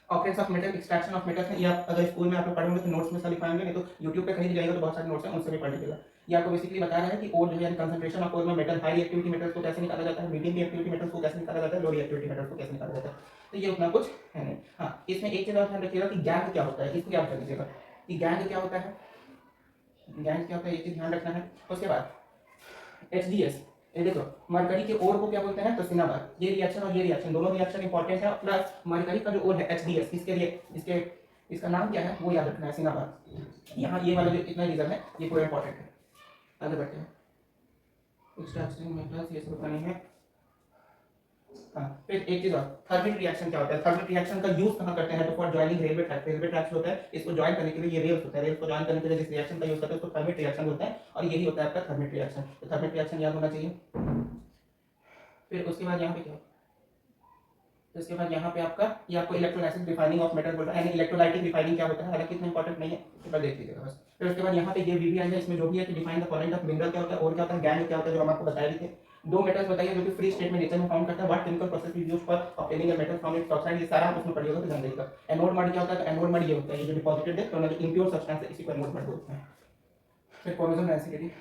Occurrence of metal, extraction of metal है, ये आप अगर स्कूल में आप लोग पढ़ोगे तो नोट्स में सब लिखाएंगे, नहीं तो यूट्यूब पे कहीं भी जाएगा तो बहुत सारे नोट्स हैं, उनसे भी पढ़ लीजिएगा। ये आपको बेसिकली बता रहा है कि ओर जो है कंसंट्रेशन ऑफ ओर में मेटल, हाई रिएक्टिविटी मेटल्स को कैसे निकाला जाता है, मीडियम रिएक्टिविटी मेटल्स को कैसे निकाला जाता है, लो रिएक्टिविटी मेटल्स को कैसे निकाला जाता है। तो ये उतना कुछ है नहीं। हाँ, इसमें एक चीज और ध्यान रखिएगा कि गैंग क्या होता है, इसको याद कर लीजिएगा कि गैंग क्या होता है, गैंग क्या होता है, ये चीज ध्यान रखना है। उसके बाद HDS, ये देखो मरकरी के ओर को क्या बोलते हैं, तो सिनाबार। ये रिएक्शन और ये रिएक्शन दोनों रिएक्शन इंपॉर्टेंट है, प्लस मरकरी का जो ओर है HDS, इसके लिए इसका नाम क्या है वो याद रखना है, सिनाबार। यहाँ ये वाला जो इतना रीजन है ये पूरा इंपॉर्टेंट है। आगे बढ़ते हैं, एक्सट्रैक्शन मेटल्स ये सब नहीं है। हाँ, फिर एक चीज और, थर्मिट रिएक्शन क्या होता है, थर्मिट रिएक्शन का यूज कहाँ करते हैं, तो फॉर जॉइनिंग रेलवे ट्रैक्स होता है, इसको जॉइन करने के लिए ये रेल्स होता है, रेल्स को जॉइन करने के लिए जिस रिएक्शन का यूज करते हैं उसको थर्मिट रिएक्शन होता है, और यही होता है आपका थर्मिट रिएक्शन। तो थर्मिट रिएक्शन याद होना चाहिए। फिर उसके बाद यहाँ पे क्या, तो इसके बाद यहाँ पे आपका ये आपको इलेक्ट्रोलाइसिस रिफाइनिंग ऑफ मेटल बोल रहा है, यानी इलेक्ट्रोलाइटिक रिफाइनिंग क्या होता है, हालांकि इतना इंपॉर्टेंट नहीं है, एक बार देख लीजिएगा बस। फिर उसके बाद यहाँ पे ये VBI है, इसमें जो भी है कि define the following of mineral क्या होता है, और क्या होता है, गैंग क्या होता है, जो हम आपको बता रहे थे। दो मेटल्स बताइए जो कि फ्री स्टेट में नेचर में फाउंड करता है, what chemical process is used for obtaining a metal from its oxide, ये सारा आप उसमें पढ़िएगा तो ध्यान देगा। एनोड मड क्या होता है, तो एनोड मड ये होता है, ये जो डिपॉजिटेड है तो इम्प्योर सब्सटेंस है, इसी को एनोड मड बोलते हैं। फिर corrosion acidity,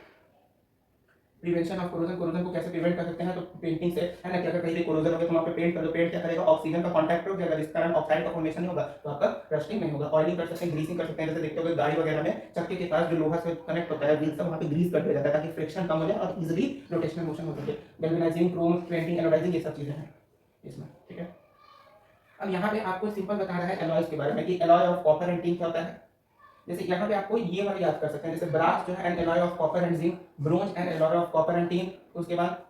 prevention of corrosion, corrosion को कैसे प्रिवेंट कर सकते हैं, तो पेंटिंग से है ना, कि अगर कहीं भी कोरोजन हो गया तो वहाँ पे पेंट कर दो, पेंट क्या करेगा, ऑक्सीजन का कांटेक्ट हो जाएगा, जिस कारण ऑक्साइड का फॉर्मेशन नहीं होगा, तो आपका रस्टिंग नहीं होगा। ऑयलिंग कर सकते हैं, ग्रीसिंग कर सकते हैं, जैसे देखते हो गाड़ी वगैरह में चक्के के पास जो लोहा से कनेक्ट होता है व्हील से, वहाँ पे ग्रीस कर दिया जाता है ताकि फ्रिक्शन कम हो जाए और इजीली रोटेशनल मोशन हो सके। गैल्वेनाइजिंग, क्रोम पेंटिंग, एनोडाइजिंग, ये सब चीजें हैं इसमें, ठीक है। अब यहाँ पे आपको सिंपल बता रहा है एलॉयज के बारे में कि alloy of copper and tin क्या होता है। जैसे यहाँ पे आपको ये वाला याद कर सकते हैं, जैसे ब्रास जो है N alloy of copper and zinc, bronze N alloy of copper and tin, उसके बाद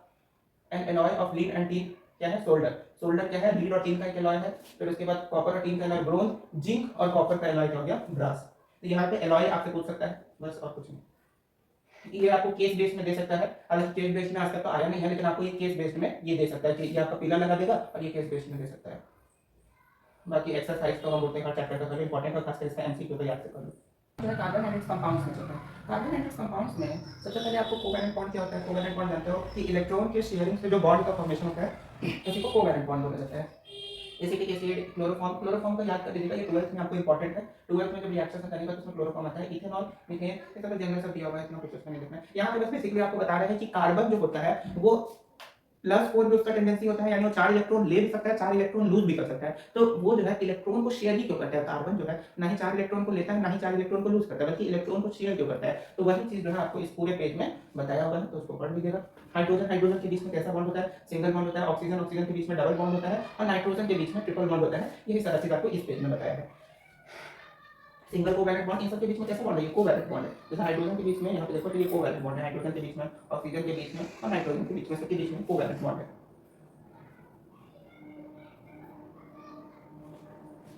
N alloy of lead and tin क्या है, सोल्डर, सोल्डर क्या है, लीड और टिन का एक एलॉय है। फिर उसके बाद कॉपर और टिन का एलॉय ब्रोंज, जिंक और कॉपर का एलॉय क्या हो गया, ब्रास। तो यहाँ पे एलॉय आपसे पूछ सकता है, बस और कुछ नहीं। ये आपको केस बेस्ड में दे सकता है, हालांकि केस बेस्ड में आज तक तो आया नहीं है, लेकिन आपको ये केस बेस्ड में ये दे सकता है कि ये आपका पिलर लगा देगा और ये केस बेस्ड में दे सकता है। बाकी एक्सरसाइज तो हम बोलते हैं हर चैप्टर का इंपॉर्टेंट, और खासकर इसका MCQ तो याद से कर लो। कार्बन एंड इट्स कंपाउंड्स में चलता है। कार्बन एंड इट्स कंपाउंड्स में सबसे पहले आपको कोवैलेंट बॉन्ड क्या होता है, कोवैलेंट बॉन्ड जानते हो कि इलेक्ट्रॉन के शेयरिंग से जो बॉन्ड का फॉर्मेशन होता है उसी को कोवैलेंट बॉन्ड बोला जाता है। एसिटिक एसिड, क्लोरोफॉर्म, क्लोरोफॉर्म को याद कर लीजिएगा, ये 12th में आपको इंपॉर्टेंट है। 12th में जब रिएक्शन करेंगे तो उसमें क्लोरोफॉर्म आता है। इथेनॉल, मीथेन, ये सब जनरल सब दिया हुआ है, इतना कुछ उसमें नहीं देखना है। यहाँ पे बस बेसिकली आपको बता रहे हैं कि कार्बन जो होता है वो +4 में उसका टेंडेंसी होता है, यानी वो 4 इलेक्ट्रॉन ले भी सकता है, 4 इलेक्ट्रॉन लूज भी कर सकता है। तो वो जो है इलेक्ट्रॉन को शेयर ही क्यों करता है, कार्बन जो है ना ही 4 इलेक्ट्रॉन को लेता है ना ही 4 इलेक्ट्रॉन को लूज करता है, बल्कि इलेक्ट्रॉन को शेयर क्यों करता है। तो वही चीज जो है आपको इस पूरे पेज में बताया हुआ है, तो उसको पढ़ लीजिएगा। हाइड्रोजन, हाइड्रोजन के बीच में कैसा बॉन्ड होता है, सिंगल बॉन्ड होता है। ऑक्सीजन, ऑक्सीजन के बीच में डबल बॉन्ड होता है, और नाइट्रोजन के बीच में ट्रिपल बॉन्ड होता है। यही सारा चीज आपको इस पेज में बताया है। सिंगल कोवैलेंट बॉन्ड, इन सब के बीच में कैसा बॉन्ड है, ये कोवैलेंट बॉन्ड है। जैसे हाइड्रोजन के बीच में यहाँ पे देखो तो ये कोवैलेंट बॉन्ड है, हाइड्रोजन के बीच में, ऑक्सीजन के बीच में और नाइट्रोजन के बीच में, सबके बीच में कोवैलेंट बॉन्ड है।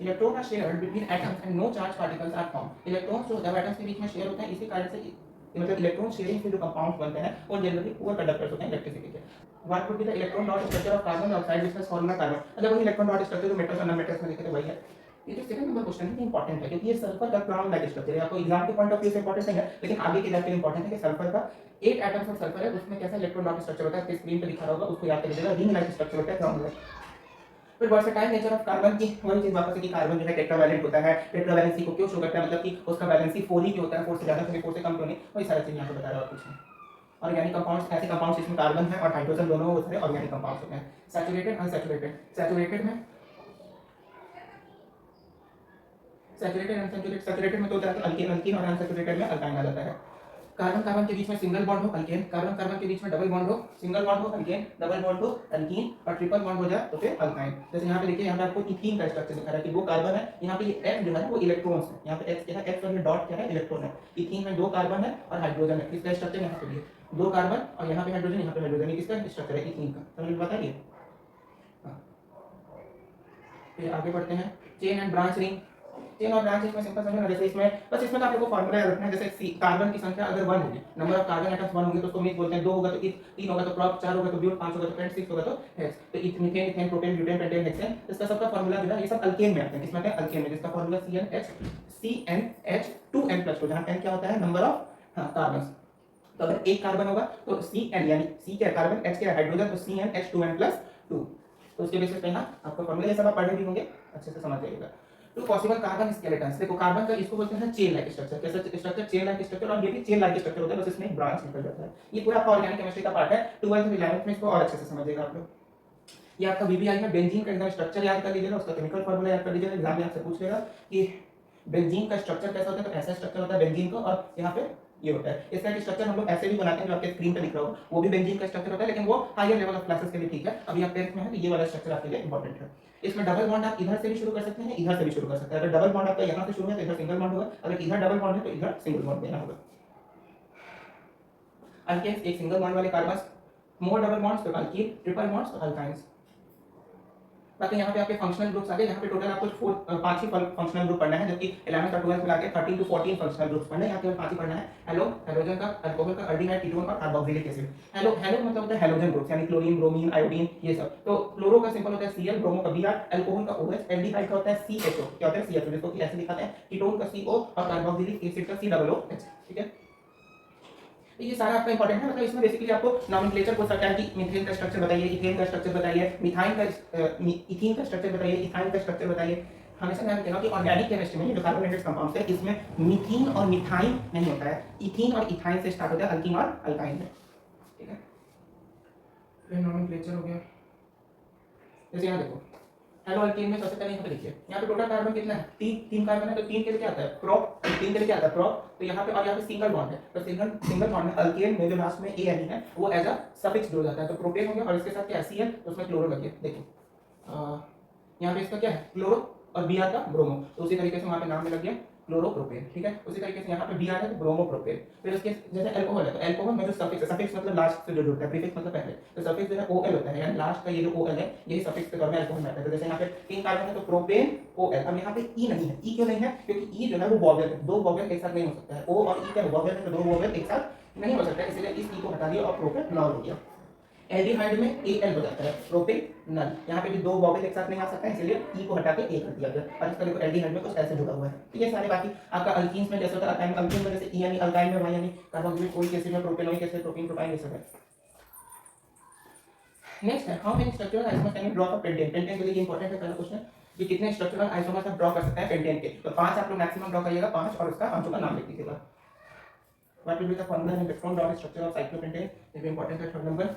Electron are shared between atoms and no charge particles are formed. Electrons जो होता है एटम्स के बीच में शेयर होते हैं, इसी कारण से मतलब इलेक्ट्रॉन शेयरिंग से जो कंपाउंड्स बनते हैं वो जनरली पुअर कंडक्टर्स होते हैं इलेक्ट्रिसिटी के। What would be the electron dot structure of carbon dioxide जिसका फॉर्मूला कार्बन, मतलब वही इलेक्ट्रॉन डॉट स्ट्रक्चर जो मेटल्स और नॉन मेटल्स में लिखे थे वही है। ये जो सेकंड नंबर क्वेश्चन है इंपॉर्टेंट है, क्योंकि ये सल्फर का क्राउन लाइक स्ट्रक्चर है। आपको एग्जाम के पॉइंट ऑफ व्यू से इंपॉर्टेंट नहीं है, लेकिन आगे के एग्जाम के इंपॉर्टेंट है कि सल्फर का 8 एटम्स ऑफ सल्फर है, उसमें कैसा इलेक्ट्रॉन डॉट स्ट्रक्चर होता है, स्क्रीन पे दिखा रहा होगा, उसको याद कर लीजिएगा। रिंग लाइक स्ट्रक्चर होता है, क्राउन लाइक। फिर वर्सेटाइल नेचर ऑफ कार्बन की वही चीज वापस है कि कार्बन जो है टेट्रावैलेंट होता है। टेट्रावैलेंसी को क्यों शो करता है, मतलब कि उसका वैलेंसी 4 ही क्यों होता है, 4 से ज्यादा क्यों नहीं, 4 से कम क्यों नहीं, वही सारी चीज यहाँ पे बता रहा है और कुछ नहीं। ऑर्गेनिक कंपाउंड्स, ऐसे कंपाउंड्स जिसमें कार्बन है और हाइड्रोजन दोनों वो सारे ऑर्गेनिक कंपाउंड्स होते हैं। सैचुरेटेड, अनसैचुरेटेड, सैचुरेटेड में सैचुरेटेड, अनसैचुरेटेड, सैचुरेटेड में दो तरह के अल्कीन, अल्कीन, और अनसैचुरेटेड में अल्काइन आ जाता है। कार्बन कार्बन के बीच में सिंगल बॉन्ड हो अल्केन, कार्बन कार्बन के बीच में डबल बॉन्ड हो, सिंगल बॉन्ड हो अल्केन, डबल बॉन्ड हो अल्कीन, और ट्रिपल बॉन्ड हो जाए तो फिर अल्काइन। जैसे यहाँ पे देखिए, यहाँ पे आपको इथीन का स्ट्रक्चर दिखा रहा है कि वो कार्बन है, यहाँ पे ये X जो है वो इलेक्ट्रॉन्स है, यहाँ पे X क्या है, X और ये डॉट क्या है, इलेक्ट्रॉन है। इथीन में 2 कार्बन है और हाइड्रोजन है, इसका स्ट्रक्चर यहाँ पे भी है, 2 कार्बन और यहाँ पे हाइड्रोजन, यहाँ पे हाइड्रोजन, इसका स्ट्रक्चर है इथीन का, समझ में बताइए। फिर आगे बढ़ते हैं, chain and branch ring. Chain और ब्रांच इसमें सिंपल समझना, जैसे इसमें बस इसमें तो आप लोगों को फार्मूला याद रखना है। जैसे कार्बन की संख्या अगर 1 होगी, नंबर ऑफ कार्बन एटम्स 1 होंगे तो उसको मीथ बोलते हैं, 2 होगा तो 3 होगा तो प्रॉप, 4 होगा तो ब्यूट, 5 होगा तो पेंट, 6 होगा तो हेक्स। तो methane, ethane, propane, butane, pentane, hexane, इसका सबका फार्मूला जो है ये सब अल्केन में आते हैं। किसमें आते हैं, अल्केन में, जिसका फार्मूला CnH2n+2, जहां n क्या होता है, नंबर ऑफ कार्बन। तो अगर एक कार्बन होगा तो Cn, यानी C क्या है कार्बन, H क्या है हाइड्रोजन, तो CnH2n+2। तो उसके बेसिस पे यहाँ आपका फार्मूला ये सब आप पढ़े भी होंगे, अच्छे से समझ जाइएगा। Two possible carbon skeletons. देखो कार्बन का इसको बोलते हैं चेन लाइक स्ट्रक्चर। कैसा स्ट्रक्चर? Chain like structure. और ये भी चेन लाइक स्ट्रक्चर होता है, बस इसमें एक ब्रांच निकल जाता है। ये पूरा आपका ऑर्गेनिक केमिस्ट्री का पार्ट है। 12th और 11th में इसको और अच्छे से समझिएगा आप लोग। ये आपका बीबीआई में बेंजीन का एकदम स्ट्रक्चर याद कर लीजिएगा, उसका केमिकल फार्मूला याद कर लीजिएगा। एग्जाम में आपसे पूछ लेगा कि बेंजीन का स्ट्रक्चर कैसा होता है, तो ऐसा स्ट्रक्चर होता है बेंजीन का, और यहाँ पे ये होता है। इसका एक स्ट्रक्चर हम लोग ऐसे भी बनाते हैं जो आपके स्क्रीन पे दिख रहा होगा, वो भी बेंजीन का स्ट्रक्चर होता है, लेकिन वो हायर लेवल ऑफ क्लासेस के लिए ठीक है। अभी आप 10th में है तो ये वाला स्ट्रक्चर आपके लिए इंपॉर्टेंट है। इसमें डबल बॉन्ड आप इधर से भी शुरू कर सकते हैं, इधर से भी शुरू कर सकते हैं। अगर डबल बॉन्ड आपका यहाँ से शुरू है तो इधर सिंगल बॉन्ड होगा, अगर इधर डबल बॉन्ड है तो इधर सिंगल बॉन्ड देना होगा। अल्केन्स एक सिंगल बॉन्ड वाले कार्बन, मोर डबल बॉन्ड्स तो अल्कीन, ट्रिपल बॉन्ड्स तो अल्काइंस। बाकी यहाँ पे आपके फंक्शनल ग्रुप्स आ गए। यहाँ पे टोटल आपको 5 ही फंक्शनल ग्रुप पढ़ना है, जबकि 11th और 12th मिला के 13 to 14 फंक्शनल ग्रुप्स पढ़ना है। यहाँ केवल 5 ही पढ़ना है। हेलो, हेलोजन का, अल्कोहल का, एल्डिहाइड, कीटोन और कार्बोक्सिलिक एसिड। हेलो हेलो मतलब होता है हेलोजन ग्रुप्स, यानी क्लोरीन, ब्रोमीन, आयोडीन, ये सब। तो क्लोरो का सिंपल होता है Cl, ब्रोमो का Br, अल्कोहल का OH, एल्डिहाइड का होता है CHO। क्या होता है? CHO, जिसको कि ऐसे लिखाते हैं। कीटोन का CO और कार्बोक्सिलिक एसिड का COOH। ठीक है, तो ये सारा आपका इंपॉर्टेंट है। मतलब इसमें बेसिकली आपको नॉमेनक्लेचर पूछ सकता है कि मीथेन का स्ट्रक्चर बताइए, इथेन का स्ट्रक्चर बताइए, मिथाइन का इथीन का स्ट्रक्चर बताइए, इथाइन का स्ट्रक्चर बताइए। हमेशा ध्यान रखना कि ऑर्गेनिक केमिस्ट्री में जो कार्बोनेटेड कंपाउंड्स है, इसमें मीथेन और मिथाइन नहीं होता है, इथीन और इथाइन से स्टार्ट होता है, अल्कीन और अल्काइन में। ठीक है, ये नॉमेनक्लेचर हो गया। जैसे यहाँ देखो, हेलो अल्कीन में सबसे पहले यहाँ पे देखिए, यहाँ पे टोटल कार्बन कितना है? 3 कार्बन है, तो 3 के लिए क्या आता है? प्रोप। 3 के लिए क्या आता है? प्रोप। तो यहाँ पे और यहाँ पे सिंगल बॉन्ड है, तो सिंगल बॉन्ड में अल्केन में जो लास्ट में ए है वो एज अ सफिक्स जुड़ जाता है, तो प्रोपेन हो गया। और इसके साथ क्या Cl, तो उसमें क्लोरो लगे। देखिए यहाँ पे इसका क्या है? क्लोरो, और Br का ब्रोमो, तो उसी तरीके से वहाँ पे नाम में लग गया क्लोरोप्रोपेन। ठीक है, उसी तरीके से यहाँ पे Br है तो ब्रोमोप्रोपेन। फिर उसके जैसे अल्कोहल है, तो अल्कोहल में जो सफिक्स है, सफिक्स मतलब लास्ट से जो जुड़ता है, प्रीफिक्स मतलब पहले, तो सफिक्स जो है OL होता है, यानी लास्ट का ये जो OL है यही सफिक्स के तौर में अल्कोहल में आता है। तो जैसे यहाँ पे 3 कार्बन है तो प्रोपेन OL। अब यहाँ पे E नहीं है। E क्यों नहीं है? क्योंकि E जो है वो वोवेल है, 2 वोवेल एक साथ नहीं हो सकता है। O और E का वोवेल है, तो 2 वोवेल एक साथ नहीं हो सकता है, इसलिए इस E को हटा दिया और प्रोपेनॉल हो गया। एल्डिहाइड में Al हो जाता है, प्रोपेनल। यहाँ पे भी 2 वोवेल एक साथ नहीं आ सकता है, इसलिए E को हटा के A कर दिया गया। और इसका देखो एल्डिहाइड में कुछ ऐसे जुड़ा हुआ है। तो ये सारे बाकी आपका अल्कीन्स में जैसे होता है, अल्कीन में जैसे E यानी अल्काइन में Y यानी कार्बोक्सिलिक एसिड में प्रोपेनोइक एसिड, प्रोपीन, प्रोपाइन, ये सब है। नेक्स्ट है, how many structural isomers can you draw for pentane. Pentane के लिए इंपॉर्टेंट है पहला क्वेश्चन कि कितने स्ट्रक्चरल आइसोमर्स आप ड्रॉ कर सकते हैं पेंटेन के। तो 5 आप लोग मैक्सिमम ड्रॉ करिएगा, 5, और उसका पांचों का नाम लिख दीजिएगा। What will be the formula and electron draw structure of cyclopentane, ये भी इंपॉर्टेंट है। थर्ड नंबर,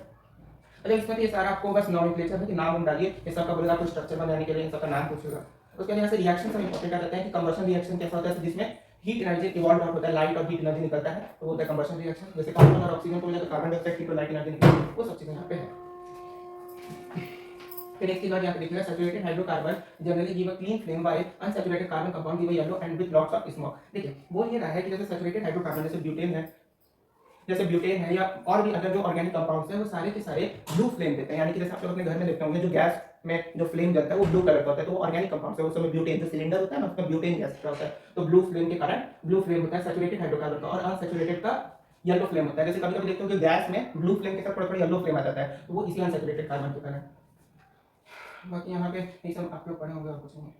अच्छा इसमें ये सारा आपको बस नॉमेनक्लेचर है कि नाम डालिए, ये सबका बोलेगा आपको स्ट्रक्चर बनाने के लिए इन सबका नाम पूछेगा। उसके बाद यहाँ से रिएक्शन सब इंपॉर्टेंट आ जाता है कि कंबशन रिएक्शन कैसा होता है, जिसमें हीट एनर्जी इवॉल्व आउट होता है, लाइट और हीट एनर्जी निकलता है, तो वो होता है कंबशन रिएक्शन। जैसे कार्बन और ऑक्सीजन को मिलाकर कार्बन डाइऑक्साइड हीट और लाइट एनर्जी निकलती है, वो सब चीजें यहाँ पे है। फिर एक चीज और यहाँ पे देखिएगा, saturated hydrocarbon generally give a clean flame while unsaturated carbon compound give a yellow and with lots of smoke. देखिए बोल ये रहा है कि जैसे सैचुरेटेड हाइड्रोकार्बन जैसे ब्यूटेन है या और भी अदर जो ऑर्गेनिक कंपाउंड्स हैं, वो सारे के सारे ब्लू फ्लेम देते हैं। यानी कि जैसे आप लोग अपने घर में देखते होंगे जो गैस में जो फ्लेम जलता है वो ब्लू कलर का होता है, तो वो ऑर्गेनिक कंपाउंड्स है। उस समय ब्यूटेन जो सिलेंडर होता है ना, उसमें ब्यूटेन गैस होता है, तो ब्लू फ्लेम के कारण ब्लू फ्लेम होता है सैचुरेटेड हाइड्रोकार्बन का। और अनसैचुरेटेड का येलो फ्लेम होता है। जैसे कभी कभी देखते हो कि गैस में ब्लू फ्लेम के साथ थोड़ा थोड़ा येलो फ्लेम आ जाता है, तो वो इसी अनसैचुरेटेड कार्बन के कारण। बाकी यहाँ पे ये सब आप लोग पढ़े होंगे और कुछ नहीं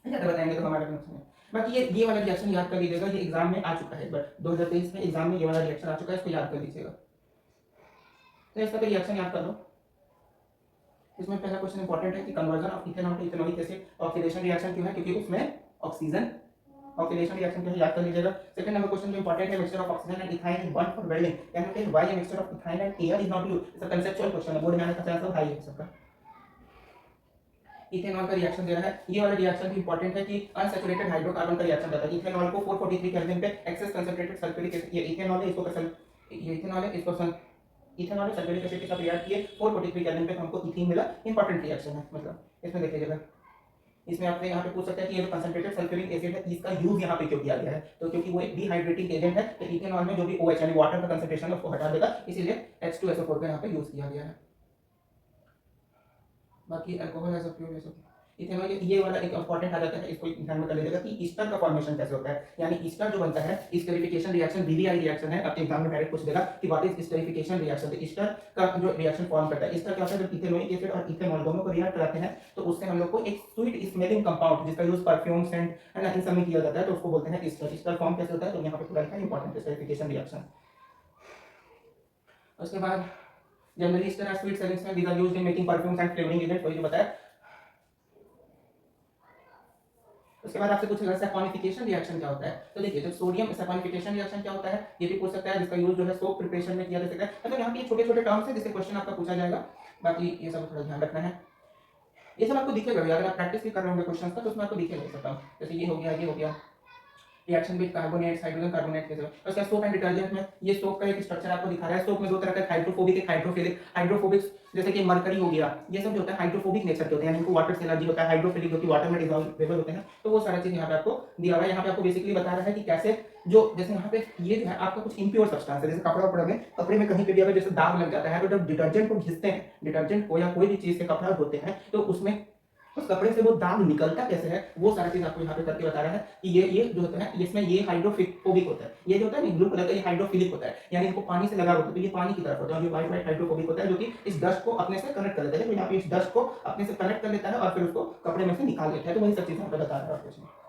ज़्यादा बताएंगे तो हमारे नुकसान है। बाकी ये वाला रिएक्शन याद कर लीजिएगा, ये एग्जाम में आ चुका है, बट 2023 में एग्जाम में ये वाला रिएक्शन आ चुका है, इसको याद कर लीजिएगा। तो इसका रिएक्शन याद कर लो। इसमें पहला क्वेश्चन इंपॉर्टेंट है कि conversion of ethanol to ethanoic acid oxidation reaction क्यों है, क्योंकि उसमें ऑक्सीजन ऑक्सीडेशन रिएक्शन क्यों है, याद कर लीजिएगा। सेकंड नंबर क्वेश्चन जो इंपॉर्टेंट है, mixture of oxygen and ethyne is burn for welding, can you tell why a mixture of ethyne and air is not used. It's a conceptual question है, बोर्ड में आने का चांस हाई है सबका। इथेनॉल का रिएक्शन दे रहा है, ये वाला रिएक्शन भी इंपॉर्टेंट है कि अनसैचुरेटेड हाइड्रोकार्बन का रिएक्शन रहता है। इथेनॉल को 443 केल्विन पे एक्सेस कंसंट्रेटेड सल्फ्यूरिक एसिड, ये इथेनॉल है, इसको ये इथेनॉल है, इसको इथेनॉल सल्फ्यूरिक एसिड के साथ रिएक्ट किए 443 केल्विन पे हमको इथीन मिला। इंपॉर्टेंट रिएक्शन है, मतलब इसमें देख लीजिएगा। इसमें आपसे यहाँ पे पूछ सकते हैं कि ये जो कंसंट्रेटेड सल्फ्यूरिक एसिड है, इसका यूज यहाँ पे क्यों किया गया है, तो क्योंकि वो एक डिहाइड्रेटिंग एजेंट है, तो इथेनॉल में जो भी OH यानी वाटर का कंसंट्रेशन है उसको हटा देगा, इसीलिए H2SO4 का यहाँ पे यूज किया गया है। बाकी अल्कोहल है सब प्योर है सब। इथेनॉल ये वाला एक इंपॉर्टेंट आ जाता है, इसको ध्यान में कर लीजिएगा कि ईस्टर का फॉर्मेशन कैसे होता है। यानी ईस्टर जो बनता है, स्टेरिफिकेशन रिएक्शन बीबीआई रिएक्शन है, आपके एग्जाम में डायरेक्ट पूछ देगा कि व्हाट इज स्टेरिफिकेशन रिएक्शन। तो ईस्टर का जो रिएक्शन फॉर्म करता है, ईस्टर क्या होता है, जब इथेनोइक एसिड और इथेनॉल दोनों को रिएक्ट कराते हैं तो उससे हम लोग को एक स्वीट स्मेलिंग कंपाउंड जिसका यूज परफ्यूम सेंट है ना इन सब में किया जाता है, तो उसको बोलते हैं ईस्टर। ईस्टर फॉर्म कैसे होता है, तो यहाँ पे पूरा लिखा है इंपॉर्टेंट स्टेरिफिकेशन रिएक्शन। उसके बाद generally esters are sweet smellings में, these are used in making perfumes and flavouring agents, वही जो बताया। उसके बाद आपसे पूछेगा सैपोनिफिकेशन रिएक्शन क्या होता है। तो देखिए जब सोडियम सैपोनिफिकेशन रिएक्शन क्या होता है ये भी पूछ सकता है, जिसका यूज जो है सोप प्रिपरेशन में किया जा सकता है। मतलब यहाँ पे छोटे छोटे टर्म्स है जिससे क्वेश्चन आपका पूछा जाएगा, बाकी ये सब थोड़ा ध्यान रखना है। ये सब आपको दिखेगा भी, अगर आप प्रैक्टिस भी कर रहे होंगे क्वेश्चन का तो उसमें आपको दिखेगा ये सब टर्म, जैसे ये हो गया, ये हो गया, reaction with carbonates, hydrogen carbonate के साथ। उसका सोप एंड डिटर्जेंट में ये सोप का एक स्ट्रक्चर आपको दिखा रहा है। सोप में दो तरह का हाइड्रोफोबिक, एक हाइड्रोफिलिक। हाइड्रोफोबिक जैसे कि मरकरी हो गया, ये सब जो होता है हाइड्रोफोबिक नेचर के होते हैं, यानी इनको वाटर से एलर्जी होता है। हाइड्रोफिलिक जो कि वाटर में डिसॉल्वेबल होते हैं। तो वो सारा चीज यहाँ पे आपको दिया हुआ है। यहाँ पे आपको बेसिकली बता रहा है कि कैसे जो जैसे यहाँ पे ये जो है आपका कुछ इम्प्योर सब्सटेंस है, जैसे कपड़ा में, कपड़े में कहीं पे भी अगर जैसे दाग लग जाता है तो जब डिटर्जेंट को घिसते हैं, डिटर्जेंट को या कोई भी चीज से कपड़ा धोते हैं तो उसमें उस कपड़े से वो दाग निकलता कैसे है, वो सारा चीज आपको यहाँ पे करके बता रहा है कि ये जो होता है इसमें ये हाइड्रोफोबिक होता है, ये जो होता है ना ब्लू कलर का ये हाइड्रोफिलिक होता है, यानी इनको पानी से लगा होता है तो ये पानी की तरफ होता है। और ये व्हाइट व्हाइट हाइड्रोफोबिक होता है जो कि इस डस्ट को अपने से कनेक्ट कर लेता है। तो यहाँ पे इस डस्ट को अपने से कनेक्ट कर लेता है और फिर उसको कपड़े में से निकाल लेता है। तो वही सब चीजें यहाँ पे बता रहा है।